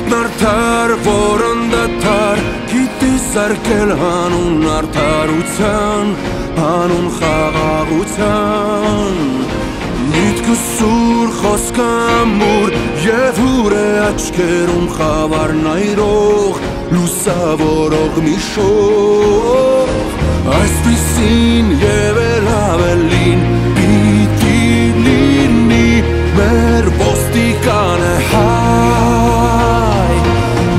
Արդար, որն դատար, գիտի սարքել հանուն արդարության, հանուն խաղաղության Միտքը սուր, խոսքը ամուր, և հուր է աչքերում խավարն այրող, լուսավորող մի շող Այսպիսին և էլ ավելին պիտի լինի մեր ոստիկանը հայ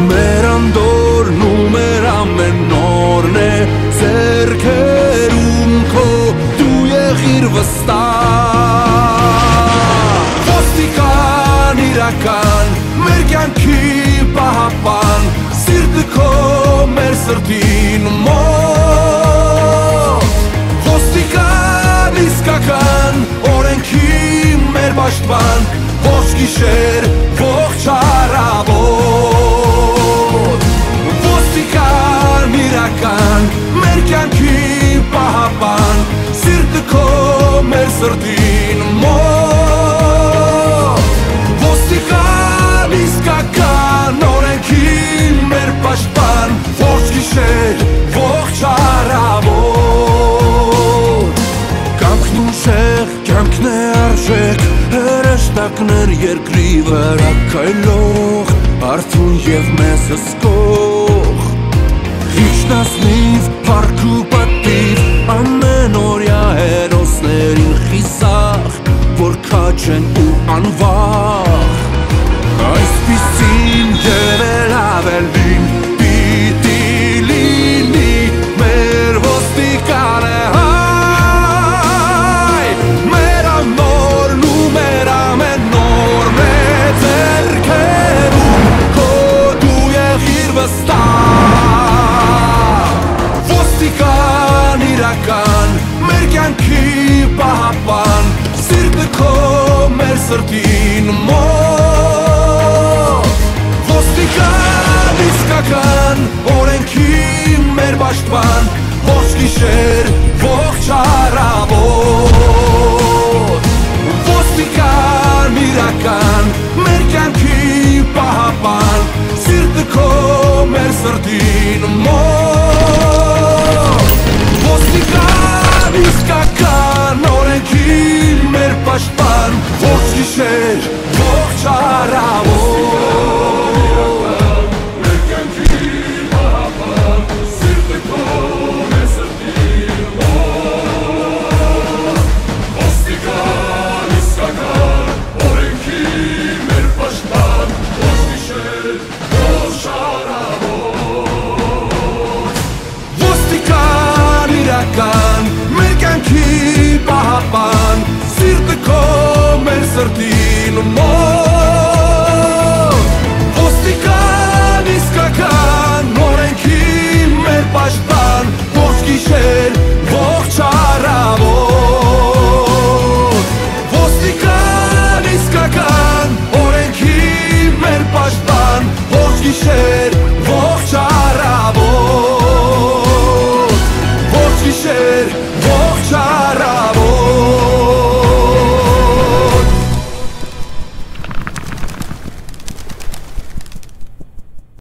Մեր անդորն ու մեր ամեն օրն է ձեռքերում քո դու եղիր վստահ Ոստիկան իրական մեր կյանքի պահապան Սիրտը քո մեր սրտին մոտ Ոստիկան իսկական օրենքի մեր պաշտպան Ողջ գիշեր, ողջ առավոտ Ոստիկան իրական մեր կյանքի պահապան Սիրտը քո մեր սրտին մոտ Ոստիկան իսկական օրենքի մեր պաշտպան Ողջ գիշեր, ողջ առավոտ Կամքն ուժեղ, կյանքն է արժեք Հրեշտակներ երկրի վրա քայլող Արթուն և մեզ հսկող Իջնասնիվ, փառք ու պատիվ Ամեն օրյա հերոսներին խիսախ Որ քաջ են ու անվախ Այսպիսին և էլ ավելին Պիտի լինի մեր ոստիկանը հայ Մեր ամորն ու մեր ամեն օրն է ձեռքերում Քո դու եղիր վստահ Ոստիկան իրական մեր կյանքի պահապան Սիրտը քո մեր սրտին մոտ Ոստիկան իսկական օրենքի մեր պաշտպան Ողջ գիշեր, ողջ առավոտ Ոստիկան իրական մեր կյանքի պահապան Սիրտը քո մեր սրտին մոտ Ոստիկան իսկական օրենքի մեր պաշտպան Ողջ գիշեր, ողջ առավոտ Մեր կյանքի պահապան Սիրտը քո մեր սրտին մոտ Ոստիկան իսկական օրենքի մեր պաշտպան Ողջ գիշեր, ողջ առավոտ Ոստիկան իրական մեր կյանքի պահապան Սիրտը քո մեր սրտին մոտ